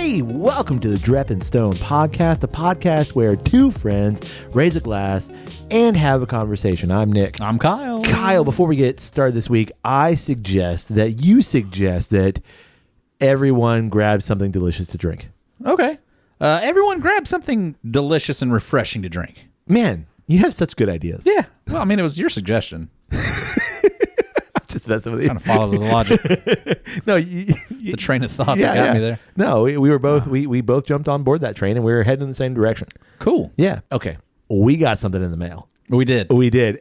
Hey, welcome to the Drep and Stone podcast, a podcast where two friends raise a glass and have a conversation. I'm Nick. I'm Kyle. Kyle, before we get started this week, I suggest that everyone grab something delicious to drink. Okay. Everyone grab something delicious and refreshing to drink. Man, you have such good ideas. Yeah. Well, I mean, it was your suggestion. Just messing with you. Kind of follow the logic. No, the train of thought that got me there. No, we were both we both jumped on board that train and we were heading in the same direction. Cool. Yeah. Okay. We got something in the mail. We did.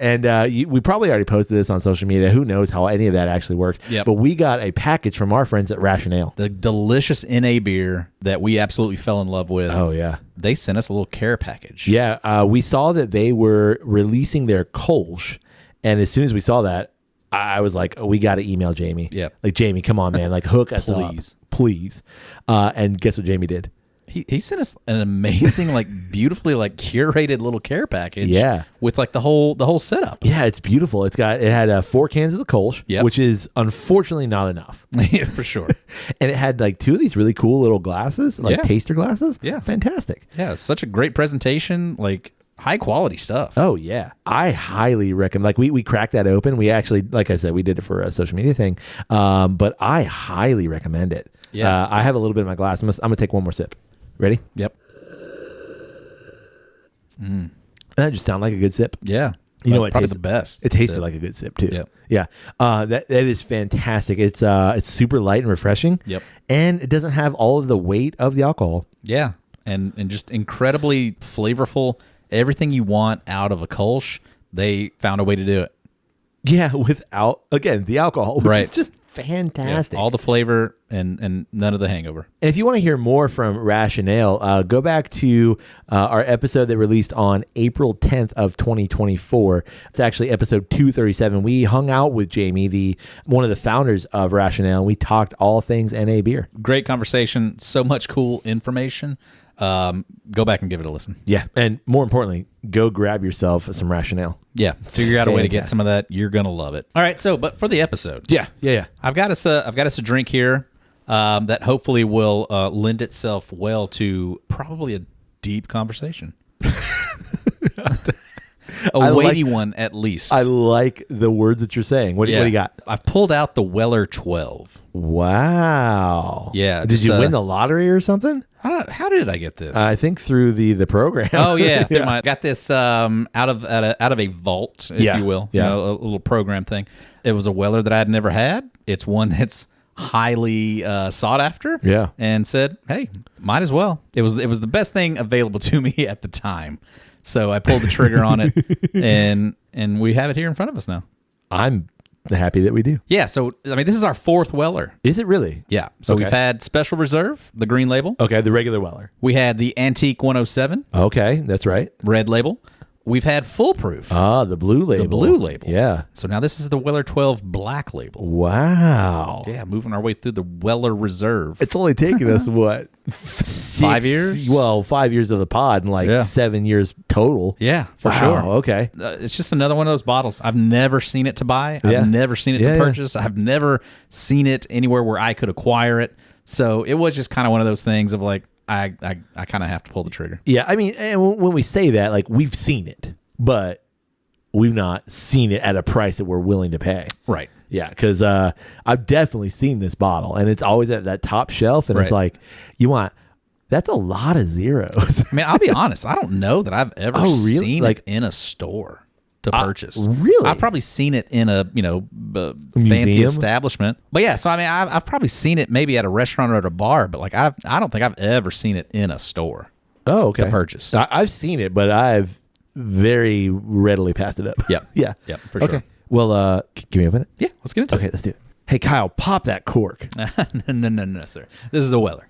And we probably already posted this on social media. Who knows how any of that actually works. Yep. But we got a package from our friends at Rationale. The delicious NA beer that we absolutely fell in love with. Oh, yeah. They sent us a little care package. Yeah. We saw that they were releasing their Kolsch. And as soon as we saw that, I was like, oh, we got to email Jamie. Yep. Like, Jamie, come on, man. Like, hook us up. Please. And guess what Jamie did? He sent us an amazing, like, beautifully, like, curated little care package. Yeah. With, like, the whole setup. Yeah, it's beautiful. It had 4 cans of the Kolsch, Yep. which is unfortunately not enough. Yeah, for sure. And it had like 2 of these really cool little glasses, like taster glasses. Yeah. Fantastic. Yeah, such a great presentation, like, high quality stuff. Oh, yeah. I highly recommend, like, we cracked that open. We actually, like I said, we did it for a social media thing. But I highly recommend it. Yeah. I have a little bit in my glass. I'm going to take one more sip. Ready? Yep. That just sounded like a good sip. Yeah. You know what? Probably the best. It tasted sip. like a good sip too. Yep. Yeah. That is fantastic. It's super light and refreshing. Yep. And it doesn't have all of the weight of the alcohol. Yeah. And just incredibly flavorful. Everything you want out of a Kolsch, they found a way to do it. Yeah, without, again, the alcohol, which is just fantastic. Yeah, all the flavor and none of the hangover. And if you want to hear more from Rationale, go back to our episode that released on April 10th of 2024. It's actually episode 237. We hung out with Jamie, one of the founders of Rationale, and we talked all things NA beer. Great conversation. So much cool information. Go back and give it a listen. Yeah, and more importantly, go grab yourself some Rationale. Yeah, figure out a way to get some of that. You're gonna love it. All right, but for the episode, yeah, I've got us a drink here that hopefully will lend itself well to probably a deep conversation. A weighty one, at least. I like the words that you're saying. What do you got? I've pulled out the Weller 12. Wow. Yeah. Did you win the lottery or something? How did I get this? I think through the program. Oh yeah, got this out of a vault, if you will. Yeah. You know, a little program thing. It was a Weller that I had never had. It's one that's highly sought after. Yeah. And said, hey, might as well. It was the best thing available to me at the time. So I pulled the trigger on it, and we have it here in front of us now. I'm happy that we do. Yeah, so, I mean, this is our 4th Weller. Is it really? Yeah. So we've had Special Reserve, the green label. Okay, the regular Weller. We had the Antique 107. Okay, that's right. Red label. We've had Foolproof. Ah, the blue label. The blue label. Yeah. So now this is the Weller 12 black label. Wow. Yeah, moving our way through the Weller Reserve. It's only taken us, what, 5 years? Well, 5 years of the pod and like 7 years total. Yeah, for wow, sure. Okay. It's just another one of those bottles. I've never seen it to buy. I've never seen it to purchase. I've never seen it anywhere where I could acquire it. So it was just kind of one of those things of like, I kind of have to pull the trigger. Yeah, I mean, and when we say that, like, we've seen it, but we've not seen it at a price that we're willing to pay. Right. Yeah, because I've definitely seen this bottle, and it's always at that top shelf, and it's like, that's a lot of zeros. I mean, I'll be honest, I don't know that I've ever seen it in a store to purchase. Really? I've probably seen it in a, fancy establishment. But yeah, so I mean, I've probably seen it maybe at a restaurant or at a bar, but like I don't think I've ever seen it in a store. Oh, okay. To purchase. I've seen it, but I've very readily passed it up. Yep. Yeah. Yep, for sure. Okay. Well, can we open it? Yeah, let's get into it. Okay, let's do it. Hey, Kyle, pop that cork. No, sir. This is a Weller.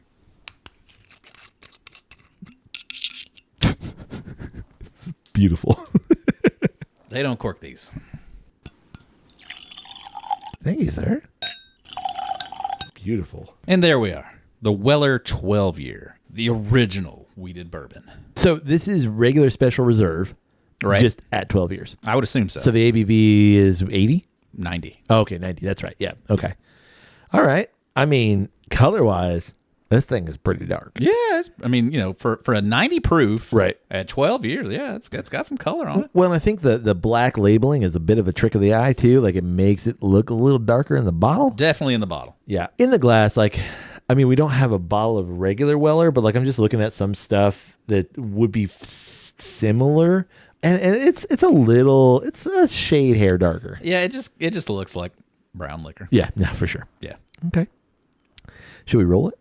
It's beautiful. They don't cork these. Thank you, sir. Beautiful. And there we are. The Weller 12 year. The original wheated bourbon. So this is regular Special Reserve, right? Just at 12 years. I would assume so. So the ABV is 80? 90. Oh, okay, 90. That's right. Yeah. Okay. All right. I mean, color-wise, This thing is pretty dark. Yeah, I mean, for a 90 proof, right, at 12 years, yeah, it's got some color on it. Well, and I think the black labeling is a bit of a trick of the eye too. Like it makes it look a little darker in the bottle. Definitely in the bottle. Yeah, in the glass, like, I mean, we don't have a bottle of regular Weller, but like I'm just looking at some stuff that would be similar, and it's a shade hair darker. Yeah, it just looks like brown liquor. Yeah, no, for sure. Yeah. Okay. Should we roll it?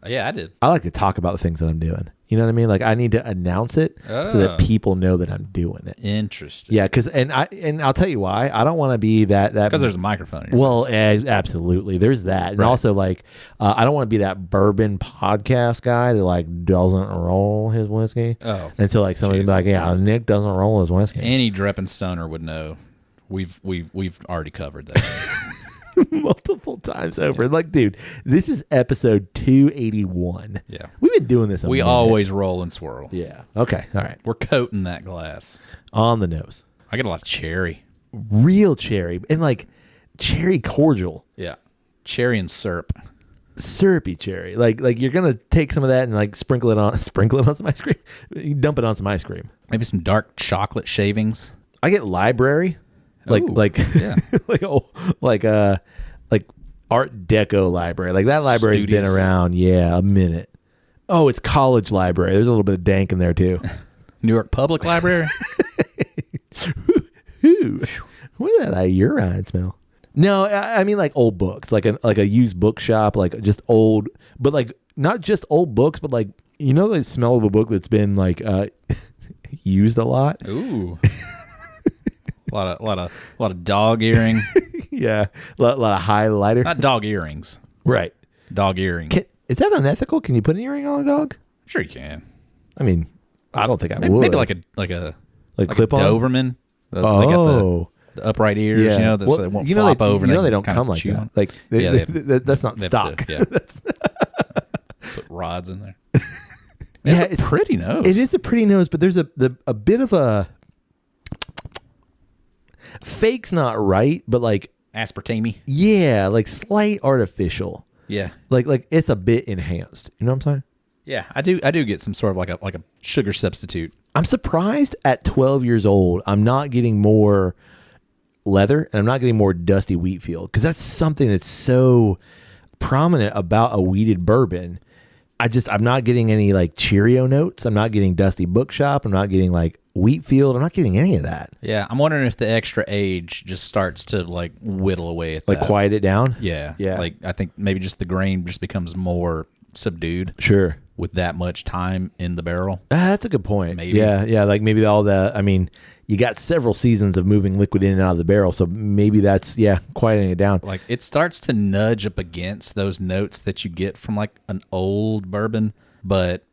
Yeah, I did. I like to talk about the things that I'm doing. You know what I mean? Like I need to announce it so that people know that I'm doing it. Interesting. Yeah, because I'll tell you why. I don't want to be that because there's a microphone. Well, absolutely, there's that, and also like I don't want to be that bourbon podcast guy that like doesn't roll his whiskey. Oh, and so like somebody be like, yeah, Nick doesn't roll his whiskey. Any Dreppin Stoner would know. We've already covered that. Multiple times over. Like, dude, this is episode 281. Yeah. We've been doing this a minute. Always roll and swirl. Yeah. Okay. All right. We're coating that glass. On the nose. I get a lot of cherry. Real cherry. And like cherry cordial. Yeah. Cherry and syrup. Syrupy cherry. Like you're going to take some of that and like sprinkle it on some ice cream. You dump it on some ice cream. Maybe some dark chocolate shavings. I get library. Like yeah. like Art Deco library. Like that library's been around, a minute. Oh, it's college library. There's a little bit of dank in there too. New York Public Library. What is that urine smell? No, I mean like old books, like a used bookshop, like just old, but like not just old books, but like the smell of a book that's been like used a lot. Ooh. A lot of dog earring. Yeah, a lot of highlighter. Not dog earrings. Right. Dog earring. Is that unethical? Can you put an earring on a dog? Sure you can. I mean, I don't think I would. Maybe like a clip on Doberman. Oh, they got the upright ears. Yeah. So they won't flop over. They don't come like that. Like that's not stock. Put rods in there. It's a pretty nose. It is a pretty nose, but there's a bit of a fake's not right, but like aspartame. Yeah, like slight artificial. Yeah. Like it's a bit enhanced. You know what I'm saying? Yeah, I do get some sort of like a sugar substitute. I'm surprised at 12 years old I'm not getting more leather and I'm not getting more dusty wheat field, because that's something that's so prominent about a wheated bourbon. I'm not getting any like Cheerio notes. I'm not getting dusty bookshop. I'm not getting like wheat field. I'm not getting any of that. Yeah, I'm wondering if the extra age just starts to like whittle away at like that. Quiet it down. Yeah. Yeah. Like I think maybe just the grain just becomes more subdued. Sure. With that much time in the barrel. That's a good point. Maybe. Yeah. Like maybe you got several seasons of moving liquid in and out of the barrel, so maybe that's quieting it down. Like it starts to nudge up against those notes that you get from like an old bourbon, but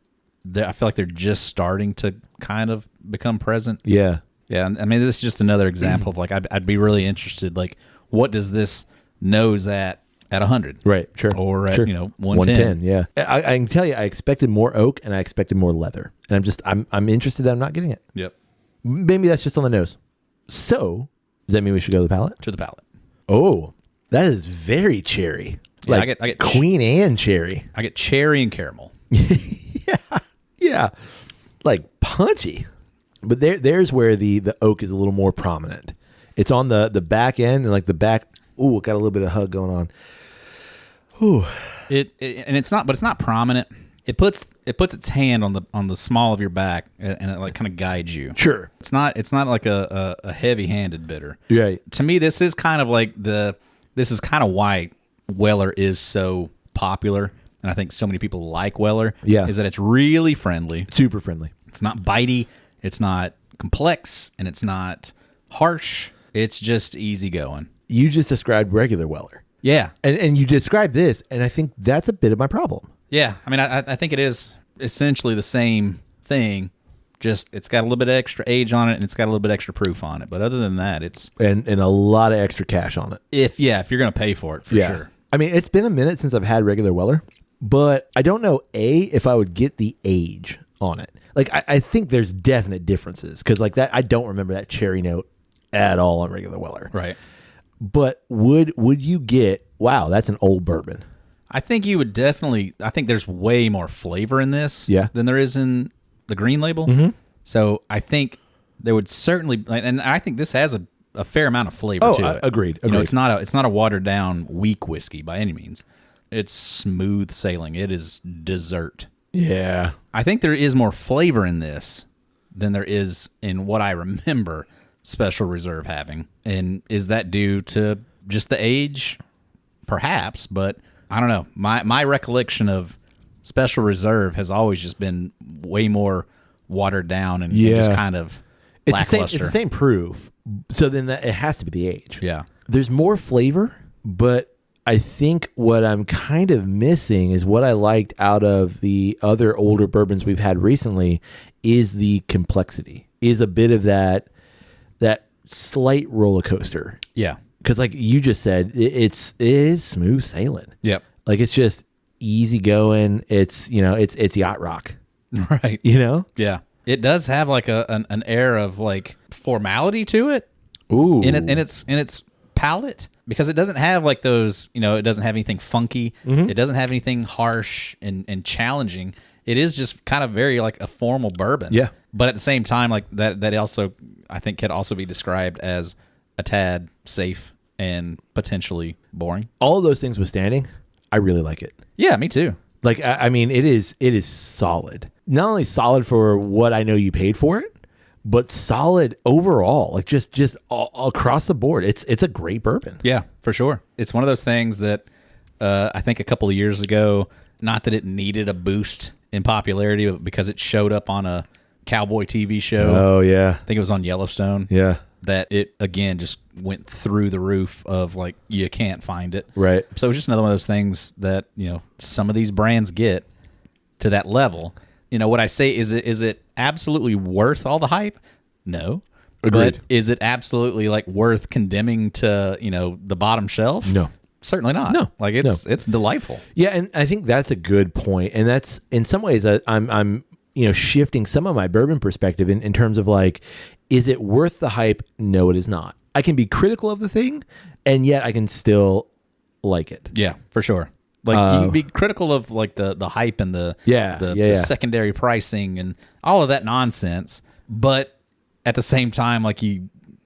I feel like they're just starting to kind of become present. Yeah. I mean, this is just another example of like I'd be really interested. Like, what does this nose at 100? Right. Sure. Or at 110. 110. Yeah. I can tell you, I expected more oak and I expected more leather, and I'm interested that I'm not getting it. Yep. Maybe that's just on the nose. So, does that mean we should go to the palate? To the palate. Oh, that is very cherry. Yeah, like I get Queen Anne cherry. I get cherry and caramel. Yeah. Like punchy. But there's where the oak is a little more prominent. It's on the back end and like the back. Ooh, it got a little bit of hug going on. Ooh. It's not prominent. It puts its hand on the small of your back and it like kind of guides you. Sure. It's not like a heavy-handed bitter. Right. To me, this is kind of like this is kind of why Weller is so popular, and I think so many people like Weller. Yeah. Is that it's really friendly. Super friendly. It's not bitey. It's not complex, and it's not harsh. It's just easygoing. You just described regular Weller. Yeah. And you described this, and I think that's a bit of my problem. Yeah, I mean, I think it is essentially the same thing. Just it's got a little bit of extra age on it, and it's got a little bit extra proof on it. But other than that, it's and a lot of extra cash on it. If you're gonna pay for it, for sure. I mean, it's been a minute since I've had regular Weller, but I don't know if I would get the age on it. Like I think there's definite differences because like that I don't remember that cherry note at all on regular Weller. Right. But would you get? Wow, that's an old bourbon. I think you would definitely. I think there's way more flavor in this than there is in the green label. Mm-hmm. So I think there would certainly, and I think this has a fair amount of flavor to it. Agreed. You know, it's not a watered down weak whiskey by any means. It's smooth sailing. It is dessert. Yeah. I think there is more flavor in this than there is in what I remember Special Reserve having. And is that due to just the age? Perhaps, but I don't know. My recollection of Special Reserve has always just been way more watered down and just kind of lackluster. It's the same proof. So then it has to be the age. Yeah. There's more flavor, but I think what I'm kind of missing is what I liked out of the other older bourbons we've had recently is the complexity, is a bit of that slight roller coaster. Yeah. Because like you just said, it is smooth sailing. Yep. Like it's just easy going. It's, it's yacht rock. Right. Yeah. It does have like an air of like formality to it. Ooh. In its palate, because it doesn't have like those, it doesn't have anything funky. Mm-hmm. It doesn't have anything harsh and challenging. It is just kind of very like a formal bourbon. Yeah. But at the same time, like that also, I think, can also be described as a tad safe and potentially boring. All of those things withstanding, I really like it. Yeah, me too. Like, I mean, it is solid. Not only solid for what I know you paid for it, but solid overall. Like just all across the board. It's a great bourbon. Yeah, for sure. It's one of those things that I think a couple of years ago, not that it needed a boost in popularity, but because it showed up on a cowboy TV show. Oh, yeah. I think it was on Yellowstone. Yeah. That it, again, just went through the roof of, like, you can't find it. Right. So it's just another one of those things that, some of these brands get to that level. What I say, is it absolutely worth all the hype? No. Agreed. But is it absolutely, like, worth condemning to, the bottom shelf? No. Certainly not. No. Like, it's delightful. Yeah, and I think that's a good point. And that's, in some ways, I'm shifting some of my bourbon perspective in terms of, like, is it worth the hype? No, it is not. I can be critical of the thing, and yet I can still like it. Yeah, for sure. Like, you can be critical of, like, the hype and the secondary pricing and all of that nonsense, but at the same time, like,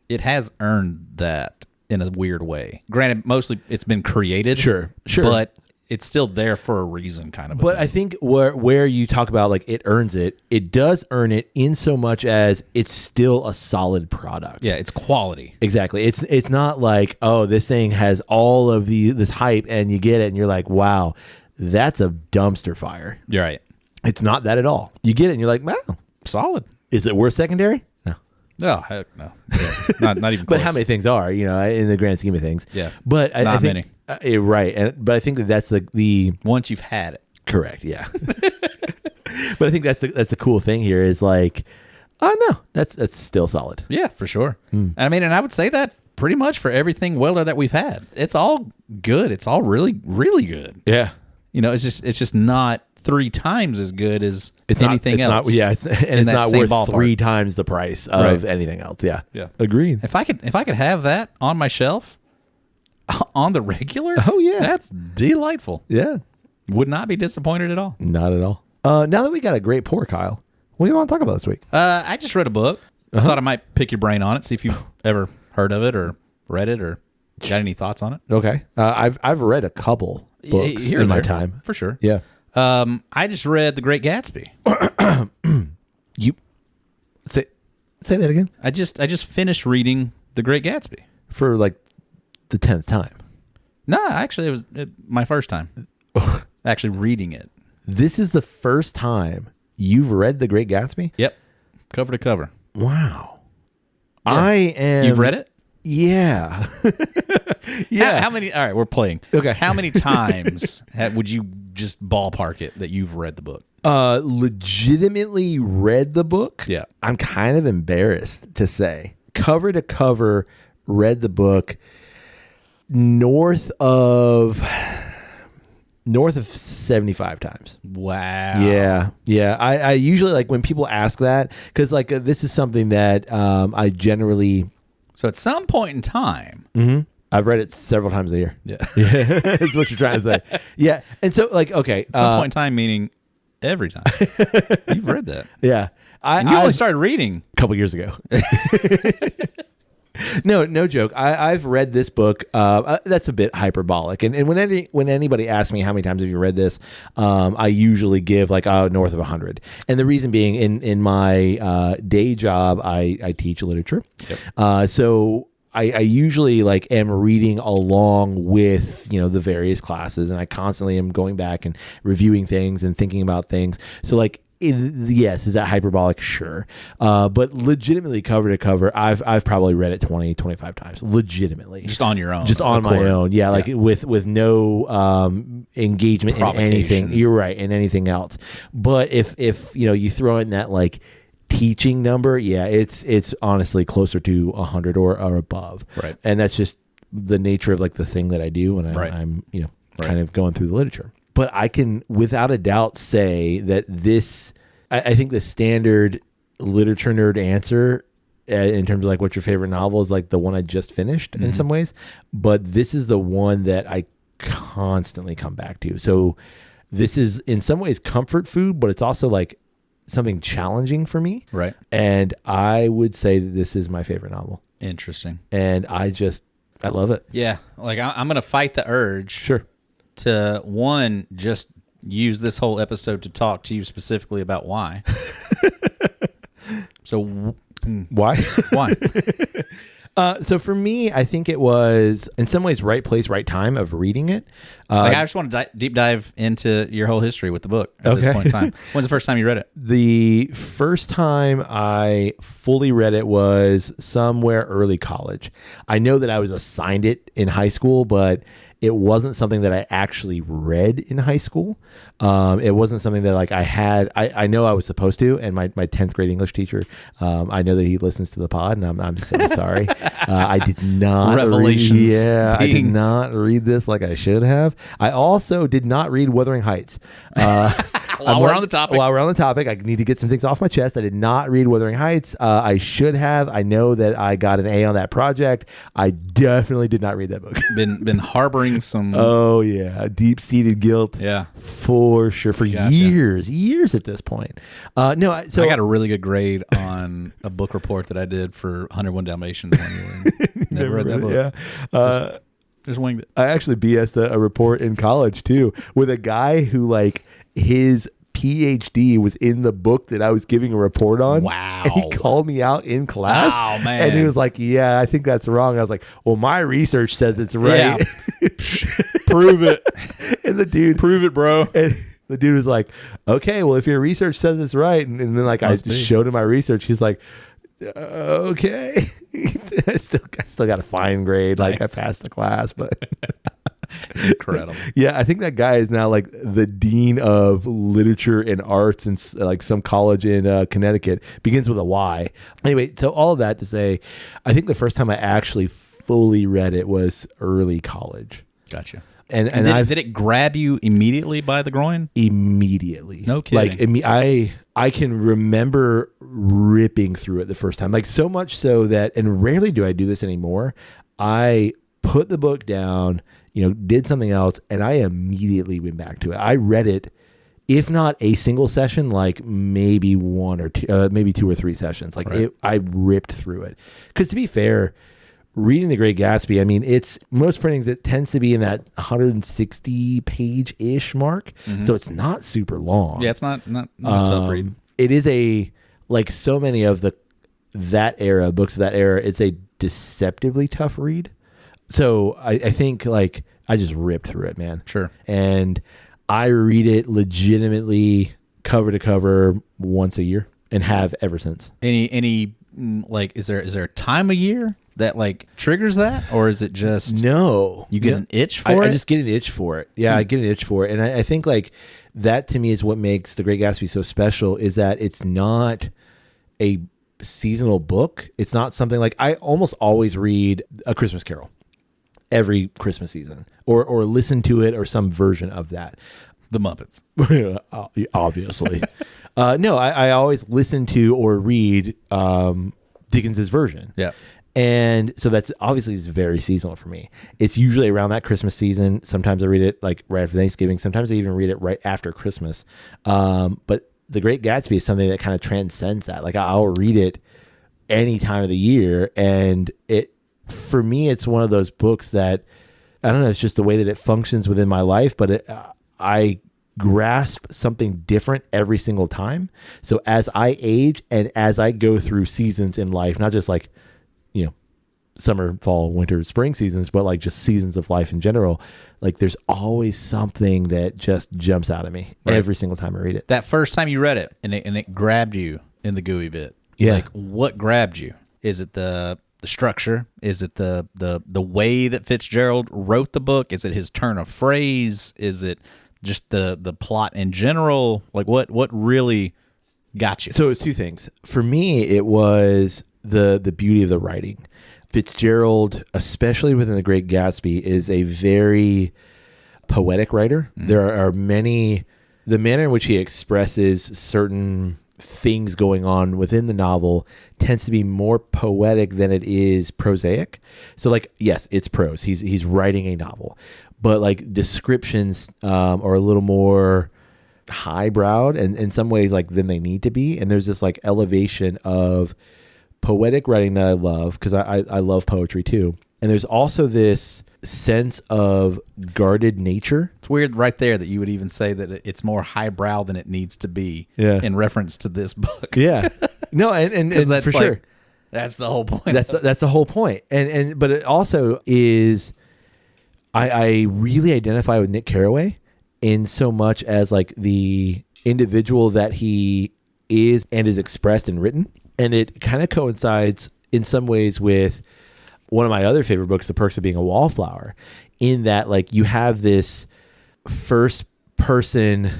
it has earned that in a weird way. Granted, mostly it's been created. Sure. But it's still there for a reason, kind of. But I think where you talk about, like, it earns it, it does earn it in so much as it's still a solid product. Yeah, it's quality. Exactly. It's not like, oh, this thing has all of this hype and you get it and you're like, wow, that's a dumpster fire. You're right. It's not that at all. You get it and you're like, wow, solid. Is it worth secondary? No. Oh, heck no. Yeah, not even close. But how many things are, in the grand scheme of things? Yeah. But I think, many. Right. But I think that's the once you've had it. Correct. Yeah. But I think that's the cool thing here is like, oh no, that's still solid. Yeah, for sure. I mean, and I would say that pretty much for everything Weller that we've had. It's all good. It's all really, really good. Yeah. It's just not 3 times as good as anything else. It's not worth ballpark. 3 times the price of anything else. Yeah. Yeah. Agreed. If I could have that on my shelf on the regular, oh yeah, that's delightful. Yeah. Would not be disappointed at all. Not at all. Now that we got a great pour, Kyle, what do you want to talk about this week? I just read a book. I thought I might pick your brain on it, see if you've ever heard of it or read it or got any thoughts on it. Okay. I've read a couple books here in my time. For sure. Yeah. I just read The Great Gatsby. You say that again? I just finished reading The Great Gatsby for like the 10th time. No, actually, it was my first time actually reading it. This is the first time you've read The Great Gatsby? Yep, cover to cover. Wow. Yeah. You've read it? Yeah. Yeah. How many? All right, we're playing. Okay. How many times would you just ballpark it that you've read the book? Legitimately read the book? Yeah. I'm kind of embarrassed to say. Cover to cover, read the book north of 75 times. Wow. Yeah. Yeah. I usually, like, when people ask that, because, like, this is something that I generally... So at some point in time, I've read it several times a year. Yeah. Yeah, that's what you're trying to say. Yeah, and so like, okay, At some point in time, meaning every time. You've read that. Yeah, And you only started reading a couple years ago. No joke. I've read this book. That's a bit hyperbolic. And when anybody asks me how many times have you read this, I usually give like north of 100. And the reason being, in my day job, I teach literature. Yep. So I usually like am reading along with, the various classes, and I constantly am going back and reviewing things and thinking about things. So like, yes, is that hyperbolic? Sure. But legitimately, cover to cover, I've probably read it 20, 25 times. Legitimately. just on your own. Just on my own. Yeah, like with no engagement in anything. You're right, in anything else. But if you throw in that like teaching number, it's honestly closer to 100 or above. Right. And that's just the nature of like the thing that I do when I'm kind of going through the literature. But I can, without a doubt, say that this, I think the standard literature nerd answer in terms of like what's your favorite novel is like the one I just finished in some ways. But this is the one that I constantly come back to. So this is in some ways comfort food, but it's also like something challenging for me. Right. And I would say that this is my favorite novel. Interesting. And I love it. Yeah. Like I'm going to fight the urge. Sure. To one, just use this whole episode to talk to you specifically about why. So why? Why? So for me, I think it was in some ways right place, right time of reading it. I just want to deep dive into your whole history with the book at this point in time. When's the first time you read it? The first time I fully read it was somewhere early college. I know that I was assigned it in high school, but it wasn't something that I actually read in high school. It wasn't something that like I had. I know I was supposed to, and my 10th grade English teacher, I know that he listens to the pod, and I'm so sorry. I did not Revelations. I did not read this like I should have. I also did not read Wuthering Heights. While we're on the topic, I need to get some things off my chest. I did not read Wuthering Heights. I should have. I know that I got an A on that project. I definitely did not read that book. Been harboring some. Oh yeah, deep-seated guilt. Yeah, for sure. For years at this point. No, I got a really good grade on a book report that I did for 101 Dalmatians 1 year. Never read that book. Yeah. Just winged it. I actually BS'd a report in college too with a guy who like his PhD was in the book that I was giving a report on. Wow. And he called me out in class. Oh, man. And he was like, yeah, I think that's wrong. I was like, well, my research says it's right. Yeah. Prove it. And the dude. Prove it, bro. And the dude was like, okay, well, if your research says it's right. And then like I showed him my research. He's like, okay. I still got a fine grade. Nice. Like I passed the class, but incredible. Yeah, I think that guy is now like the dean of literature and arts in like some college in Connecticut. Begins with a Y. Anyway, so all of that to say, I think the first time I actually fully read it was early college. Gotcha. And did it grab you immediately by the groin? Immediately. No kidding. Like I can remember ripping through it the first time. Like so much so that, and rarely do I do this anymore, I put the book down, did something else, and I immediately went back to it. I read it, if not a single session, like maybe one or two, maybe 2 or 3 sessions. Like I ripped through it. Because to be fair, reading The Great Gatsby, I mean, it's most printings, it tends to be in that 160 page-ish mark. Mm-hmm. So it's not super long. Yeah, it's not a tough read. It is like so many of that era, books of that era, it's a deceptively tough read. So I think like I just ripped through it, man. Sure. And I read it legitimately cover to cover once a year and have ever since. Any like, is there a time of year that like triggers that, or is it just no? You get an itch for it. I just get an itch for it. Yeah, I get an itch for it, and I think like that to me is what makes The Great Gatsby so special. Is that it's not a seasonal book. It's not something like I almost always read A Christmas Carol every Christmas season, or listen to it or some version of that. The Muppets, obviously. No, I always listen to or read Dickens's version. Yeah. And so that's obviously is very seasonal for me. It's usually around that Christmas season. Sometimes I read it like right after Thanksgiving. Sometimes I even read it right after Christmas. But The Great Gatsby is something that kind of transcends that. Like I'll read it any time of the year. And for me, it's one of those books that, I don't know, it's just the way that it functions within my life, but I grasp something different every single time. So as I age and as I go through seasons in life, not just like, summer, fall, winter, spring seasons, but like just seasons of life in general, like there's always something that just jumps out at me every single time I read it. That first time you read it and it grabbed you in the gooey bit. Yeah. Like what grabbed you? Is it the structure? Is it the way that Fitzgerald wrote the book? Is it his turn of phrase? Is it just the plot in general? Like what really got you? So it's two things. For me, it was the beauty of the writing. Fitzgerald, especially within The Great Gatsby, is a very poetic writer. There are many, the manner in which he expresses certain things going on within the novel tends to be more poetic than it is prosaic. So like, yes, it's prose. He's writing a novel, but like descriptions are a little more highbrowed and in some ways like than they need to be. And there's this like elevation of poetic writing that I love because I love poetry too. And there's also this sense of guarded nature. It's weird right there that you would even say that it's more highbrow than it needs to be in reference to this book. Yeah. No, and that's for like, sure. That's the whole point. That's the whole point. And but it also is I really identify with Nick Carraway in so much as like the individual that he is and is expressed and written. And it kind of coincides in some ways with one of my other favorite books, The Perks of Being a Wallflower, in that like you have this first person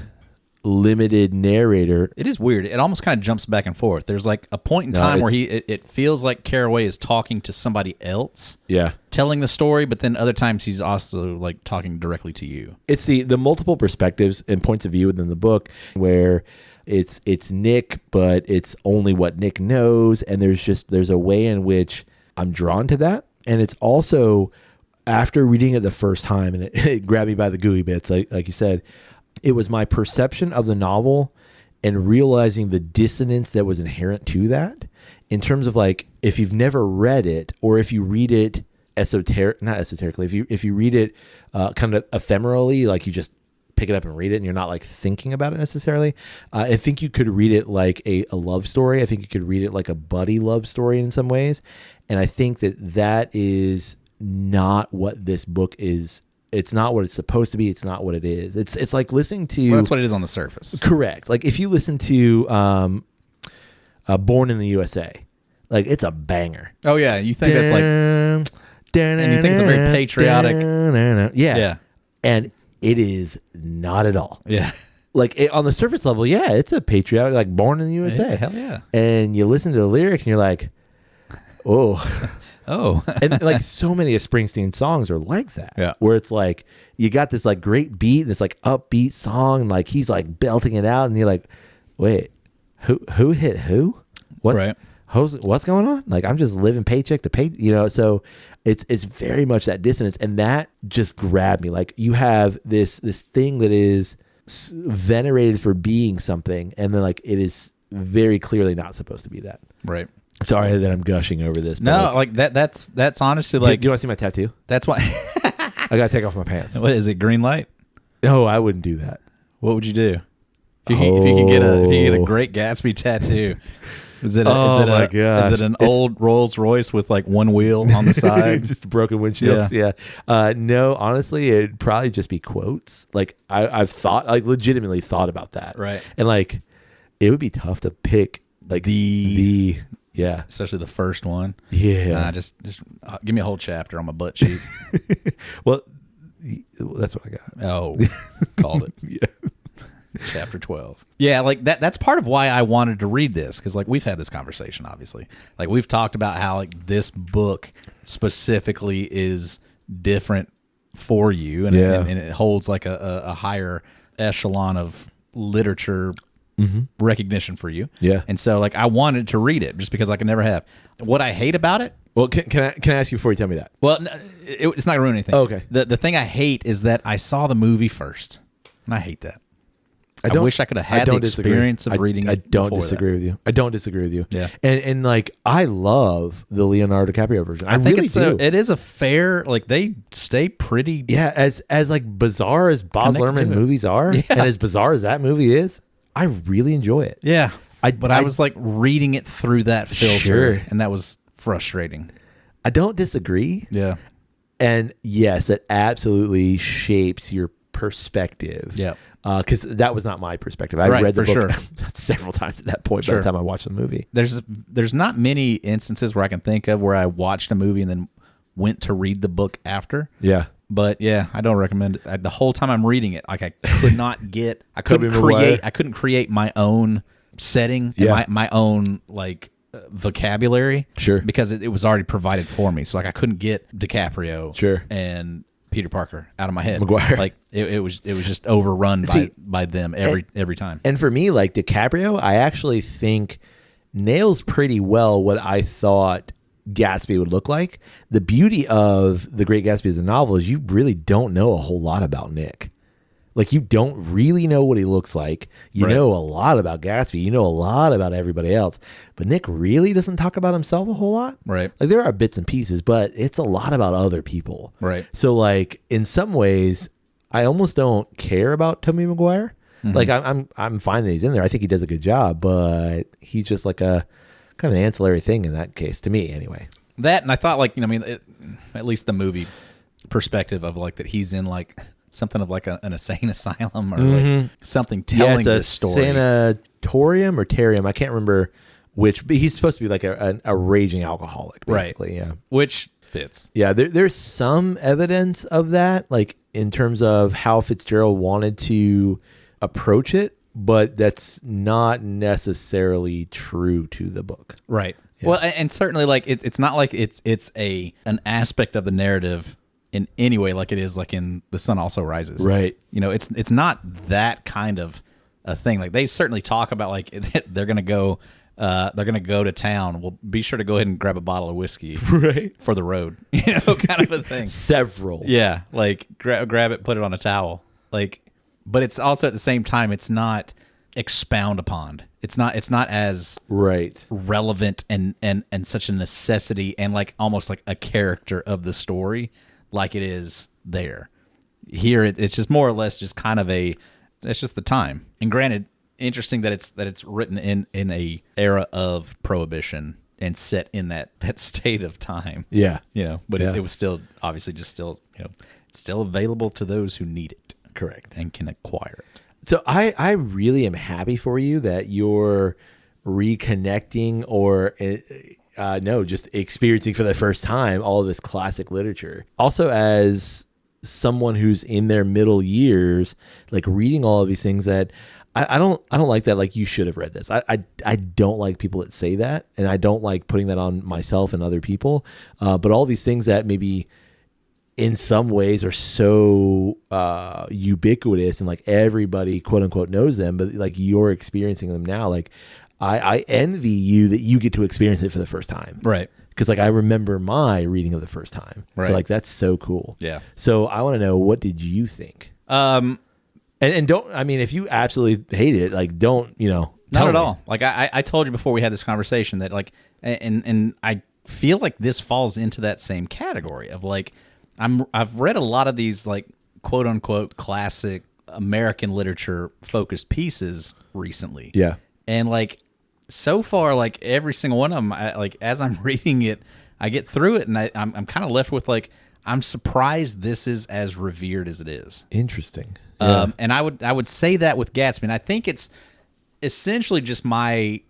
limited narrator. It is weird. It almost kind of jumps back and forth. There's like a point in time where it feels like Carraway is talking to somebody else. Yeah. Telling the story, but then other times he's also like talking directly to you. It's the multiple perspectives and points of view within the book where it's Nick, but it's only what Nick knows. And there's a way in which I'm drawn to that. And it's also after reading it the first time and it grabbed me by the gooey bits, like you said, it was my perception of the novel and realizing the dissonance that was inherent to that in terms of like, if you've never read it or if you read it not esoterically, if you read it kind of ephemerally, like you just pick it up and read it and you're not like thinking about it necessarily. I think you could read it like a love story. I think you could read it like a buddy love story in some ways. And I think that is not what this book is. It's not what it's supposed to be. It's not what it is. It's like listening to... Well, that's what it is on the surface. Correct. Like if you listen to Born in the USA, like it's a banger. Oh yeah. You think that's like... And you think it's a very patriotic... Yeah. And it is not at all. Yeah. Like on the surface level, yeah, it's a patriotic, like Born in the USA. Yeah, hell yeah. And you listen to the lyrics and you're like, oh. Oh. And like so many of Springsteen's songs are like that. Yeah. Where it's like, you got this like great beat, this like upbeat song, like he's like belting it out and you're like, wait, who hit who? What's going on? Like I'm just living paycheck to pay, so it's very much that dissonance. And that just grabbed me. Like you have this thing that is venerated for being something. And then like, it is very clearly not supposed to be that. Right. Sorry that I'm gushing over this. No, like that's honestly like... Do you want to see my tattoo? That's why... I got to take off my pants. What is it, green light? No, I wouldn't do that. What would you do? If you could get a Great Gatsby tattoo, is it an old Rolls Royce with like one wheel on the side? Just a broken windshield? Yeah. No, honestly, it'd probably just be quotes. Like I've thought, like legitimately thought about that. Right. And like, it would be tough to pick like the yeah, especially the first one. Yeah, just give me a whole chapter on my butt cheek. Well, that's what I got. Oh, called it. Yeah, chapter 12. Yeah, like that's part of why I wanted to read this because like we've had this conversation. Obviously, like we've talked about how like this book specifically is different for you, and it holds like a higher echelon of literature recognition for you. Yeah. And so like I wanted to read it just because I could never have. What I hate about it. Well, can I ask you before you tell me that? Well, it's not going to ruin anything. Oh, okay. The thing I hate is that I saw the movie first, and I hate that. I wish I could have had the experience of reading it. I don't disagree with you. I don't disagree with you. Yeah. And like I love the Leonardo DiCaprio version. I think really do. It is a fair, like they stay pretty. Yeah, as like bizarre as Baz Luhrmann movies are, and as bizarre as that movie is, I really enjoy it. Yeah. But I was like reading it through that filter, Sure. and that was frustrating. I don't disagree. Yeah. And yes, it absolutely shapes your perspective. Yeah. Because that was not my perspective. I read the book several times at that point by the time I watched the movie. There's not many instances where I can think of where I watched a movie and then went to read the book after. Yeah. But yeah, I don't recommend it. The whole time I'm reading it, like I could not get, I couldn't create my own setting, and my own like vocabulary. Sure. Because it was already provided for me. So like I couldn't get DiCaprio. Sure. And Peter Parker out of my head. Maguire. Like it was just overrun by them every time. And for me, like DiCaprio, I actually think nails pretty well what I thought Gatsby would look like. The beauty of The Great Gatsby as a novel is you really don't know a whole lot about Nick. Like you don't really know what he looks like. You know a lot about Gatsby. You know a lot about everybody else. But Nick really doesn't talk about himself a whole lot. Right. Like there are bits and pieces, but it's a lot about other people. Right. So like in some ways, I almost don't care about Tobey Maguire. Like I'm fine that he's in there. I think he does a good job, but he's just like a kind of an ancillary thing in that case to me anyway. That, and I thought like, I mean, at least the movie perspective of like that he's in like something of like an insane asylum or like something telling this story. Sanatorium or Terium. I can't remember which, but he's supposed to be like a raging alcoholic, basically. Right. Yeah. Which fits. Yeah. There's some evidence of that, like in terms of how Fitzgerald wanted to approach it, but that's not necessarily true to the book. Right. Yeah. Well, and certainly like it's not like it's an aspect of the narrative in any way like it is like in The Sun Also Rises. Right. You know, it's not that kind of a thing. Like they certainly talk about like they're going to go to town. Well, be sure to go ahead and grab a bottle of whiskey for the road. You know, kind of a thing. Several. Yeah, like grab it, put it on a towel. Like, but it's also at the same time it's not expound upon. It's not as relevant and such a necessity and like almost like a character of the story like it is there. Here it's just more or less just kind of it's just the time. And granted, interesting that it's written in a era of prohibition and set in that state of time. Yeah. You know, but it was still obviously just still, you know, it's still available to those who need it. Correct. And can acquire it. So I really am happy for you that you're reconnecting or just experiencing for the first time all of this classic literature. Also, as someone who's in their middle years, like reading all of these things that I don't like that. Like you should have read this. I don't like people that say that, and I don't like putting that on myself and other people. But all these things that maybe in some ways are so ubiquitous and like everybody quote unquote knows them, but like you're experiencing them now. Like I envy you that you get to experience it for the first time. Right. Because like I remember my reading of the first time. Right. So like that's so cool. Yeah. So I want to know, what did you think? And don't, I mean, if you absolutely hated it, like don't, you know. Not at all. Like I told you before we had this conversation that like, and I feel like this falls into that same category of like, I've read a lot of these like quote unquote classic American literature focused pieces recently. Yeah. And like so far, like every single one of them, like as I'm reading it, I get through it and I'm kind of left with like, I'm surprised this is as revered as it is. Interesting. Yeah. And I would say that with Gatsby. And I think it's essentially just my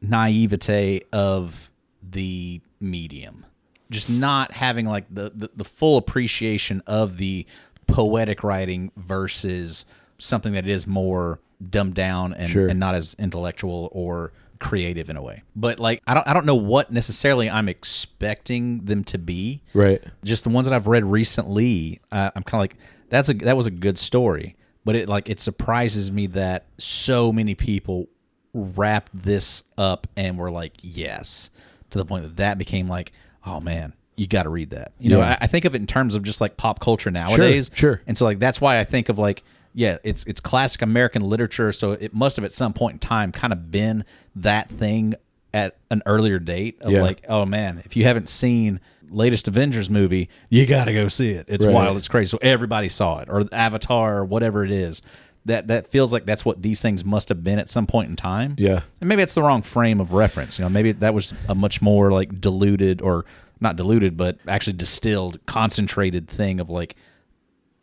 naivete of the medium. Just not having like the full appreciation of the poetic writing versus something that is more dumbed down and not as intellectual or creative in a way. But like I don't know what necessarily I'm expecting them to be. Right. Just the ones that I've read recently, I'm kind of like that was a good story. but it surprises me that so many people wrapped this up and were like, yes, to the point that became like, oh man, you got to read that. You know, I think of it in terms of just like pop culture nowadays. Sure. And so like that's why I think of like, yeah, it's classic American literature, so it must have at some point in time kind of been that thing at an earlier date of like, oh man, if you haven't seen latest Avengers movie, you got to go see it. It's wild, it's crazy. So everybody saw it, or Avatar, or whatever it is. That feels like that's what these things must have been at some point in time. Yeah. And maybe it's the wrong frame of reference. You know, maybe that was a much more like diluted, or not diluted, but actually distilled, concentrated thing of like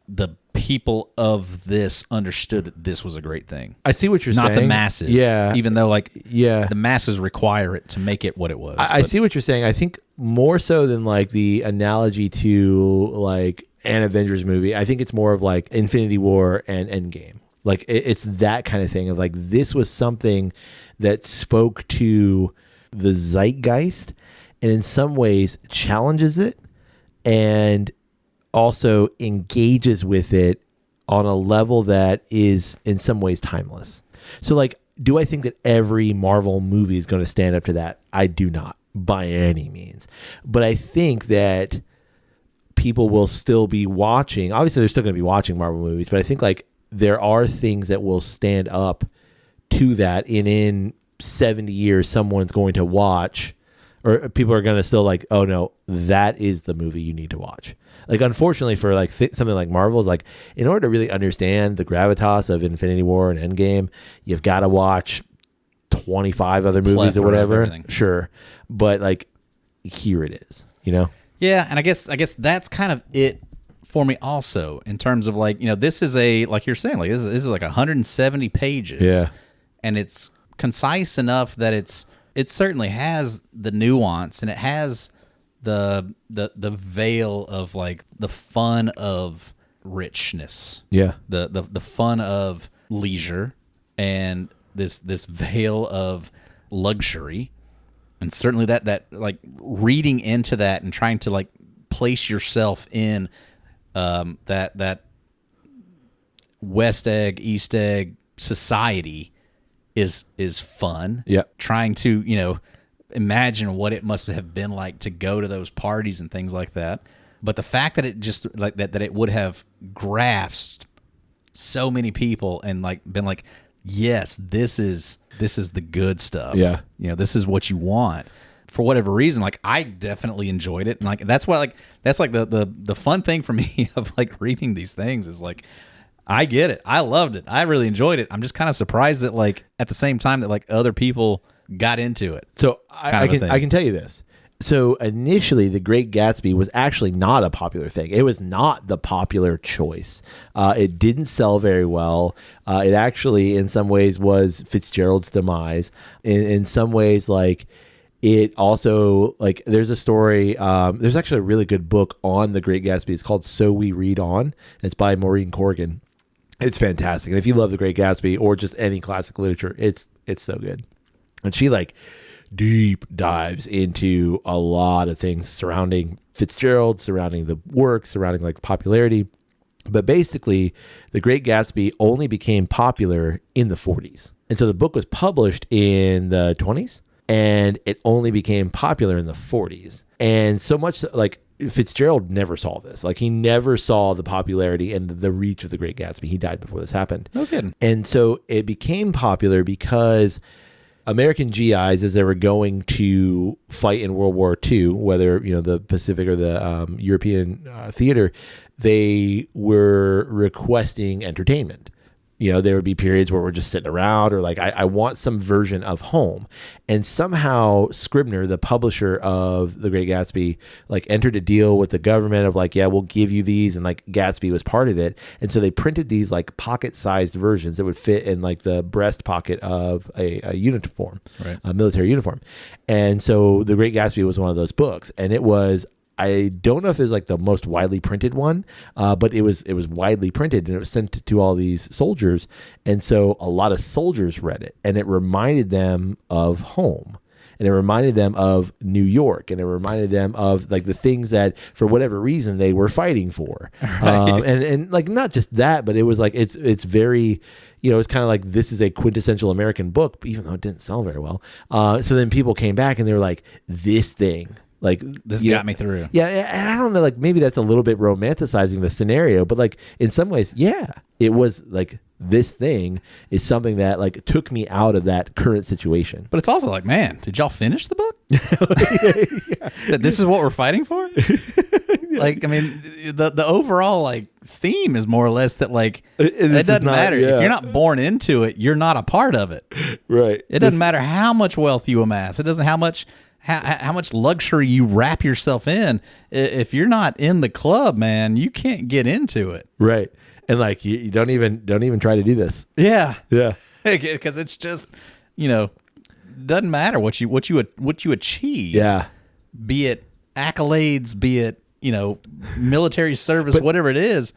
the people of this understood that this was a great thing. I see what you're saying. Not the masses. Yeah. Even though the masses require it to make it what it was. I see what you're saying. I think more so than like the analogy to like an Avengers movie, I think it's more of like Infinity War and Endgame. Like it's that kind of thing of like, this was something that spoke to the zeitgeist and in some ways challenges it and also engages with it on a level that is in some ways timeless. So like, do I think that every Marvel movie is going to stand up to that? I do not, by any means. But I think that people will still be watching. Obviously, they're still going to be watching Marvel movies, but I think like there are things that will stand up to that. And in 70 years, someone's going to watch, or people are going to still like, oh no, that is the movie you need to watch. Like, unfortunately for like something like Marvel, is like, in order to really understand the gravitas of Infinity War and Endgame, you've got to watch 25 other movies or whatever. Sure. But like, here it is, you know? Yeah. And I guess that's kind of it for me also, in terms of like, you know, this is like you're saying, like this is like 170 pages. Yeah. And it's concise enough that it certainly has the nuance, and it has the veil of like the fun of richness. Yeah. The fun of leisure, and this veil of luxury. And certainly that like reading into that and trying to like place yourself in that West Egg, East Egg society is fun. Yeah. Trying to, you know, imagine what it must have been like to go to those parties and things like that. But the fact that it just like that it would have grasped so many people and like been like, yes, this is the good stuff. Yeah. You know, this is what you want. For whatever reason, like I definitely enjoyed it. And like that's like the fun thing for me of like reading these things is like, I get it. I loved it. I really enjoyed it. I'm just kind of surprised that like at the same time that like other people got into it. So I can tell you this. So initially, The Great Gatsby was actually not a popular thing. It was not the popular choice. It didn't sell very well. It actually, in some ways, was Fitzgerald's demise. In some ways, like it also, like there's a story. There's actually a really good book on The Great Gatsby. It's called So We Read On. And it's by Maureen Corrigan. It's fantastic. And if you love The Great Gatsby or just any classic literature, it's so good. And she like deep dives into a lot of things surrounding Fitzgerald, surrounding the work, surrounding like popularity. But basically, The Great Gatsby only became popular in the 40s. And so the book was published in the 20s, and it only became popular in the 40s. And so much like Fitzgerald never saw this. Like he never saw the popularity and the reach of The Great Gatsby. He died before this happened. No kidding. And so it became popular because American GIs, as they were going to fight in World War II, whether you know the Pacific or the European theater, they were requesting entertainment. You know, there would be periods where we're just sitting around or like, I want some version of home. And somehow Scribner, the publisher of The Great Gatsby, like entered a deal with the government of like, yeah, we'll give you these. And like Gatsby was part of it. And so they printed these like pocket-sized versions that would fit in like the breast pocket of a uniform, right. A military uniform. And so The Great Gatsby was one of those books. And it was, I don't know if it was like the most widely printed one, but it was widely printed and it was sent to all these soldiers. And so a lot of soldiers read it and it reminded them of home. and it reminded them of New York, and it reminded them of like the things that for whatever reason they were fighting for. Right. And like not just that, but it was like it's very, it's kind of like this is a quintessential American book, even though it didn't sell very well. So then people came back and they were like, this thing. Like this got me through. Yeah, and I don't know, like maybe that's a little bit romanticizing the scenario, but like in some ways, yeah, it was like this thing is something that like took me out of that current situation. But it's also like, man, did y'all finish the book? That this is what we're fighting for? Like, I mean, the overall like theme is more or less that like it doesn't matter if you're not born into it, you're not a part of it. Right. It doesn't matter how much wealth you amass. It doesn't how much luxury you wrap yourself in. If you're not in the club, man, you can't get into it. Right. And like you don't even try to do this. Yeah. Yeah. Because it's just, doesn't matter what you achieve. Yeah. Be it accolades, be it, military service, whatever it is.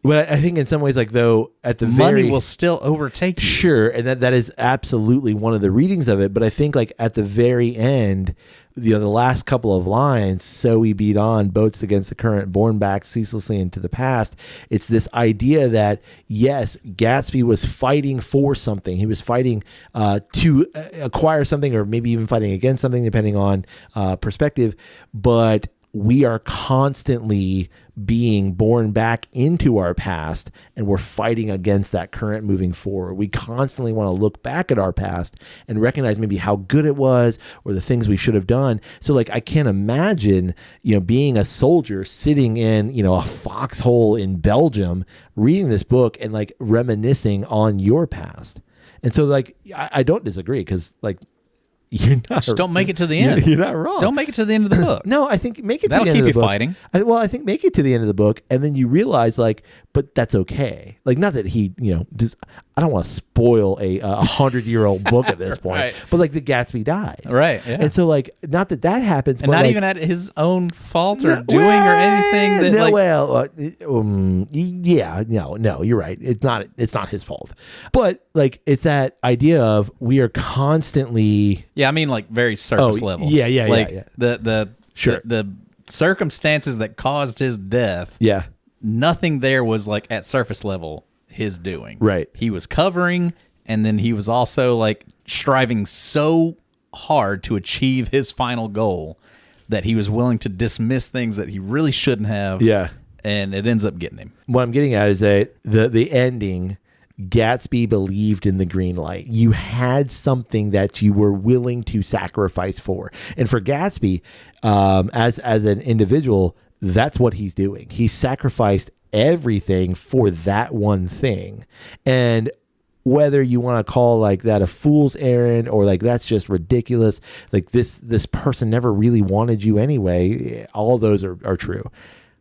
But I think in some ways, like though, at the money will still overtake you. Sure, and that is absolutely one of the readings of it. But I think like at the very end, the last couple of lines, so we beat on boats against the current, borne back ceaselessly into the past. It's this idea that yes, Gatsby was fighting for something. He was fighting to acquire something, or maybe even fighting against something, depending on perspective. But we are constantly being born back into our past, and we're fighting against that current moving forward. We constantly want to look back at our past and recognize maybe how good it was or the things we should have done. So like, I can't imagine, being a soldier sitting in, a foxhole in Belgium, reading this book and like reminiscing on your past. And so like, I don't disagree, because like, you're not. Just don't make it to the end. You're not wrong. Don't make it to the end of the book. No, I think make it to That'll the end of the book. That'll keep you fighting. I think make it to the end of the book, and then you realize like, but that's okay. Like, not that he, just, I don't want to spoil a 100-year-old book at this point, Right. But like the Gatsby dies. Right. Yeah. And so like, not that happens, and but not like, even at his own fault or doing or anything. That no, you're right. It's not his fault, but like, it's that idea of we are constantly. Yeah. I mean, like very surface level. Yeah. Like yeah. the circumstances that caused his death. Yeah. Nothing there was like at surface level his doing. Right. He was covering, and then he was also like striving so hard to achieve his final goal that he was willing to dismiss things that he really shouldn't have. Yeah. And it ends up getting him. What I'm getting at is that the ending, Gatsby believed in the green light. You had something that you were willing to sacrifice for. And for Gatsby, as an individual, that's what he's doing. He sacrificed everything for that one thing. And whether you want to call like that a fool's errand or like that's just ridiculous, like this person never really wanted you anyway, all of those are true,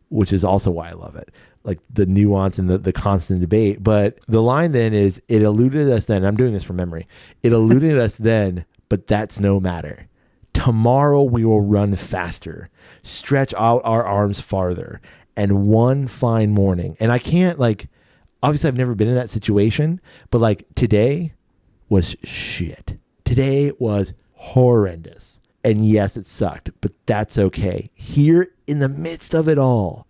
which is also why I love it. Like the nuance and the constant debate. But the line then is, it eluded us then. I'm doing this from memory. It eluded us then, but that's no matter. Tomorrow we will run faster, stretch out our arms farther, and one fine morning. And I can't like, obviously I've never been in that situation, but like today was shit. Today was horrendous. And yes, it sucked, but that's okay. Here in the midst of it all,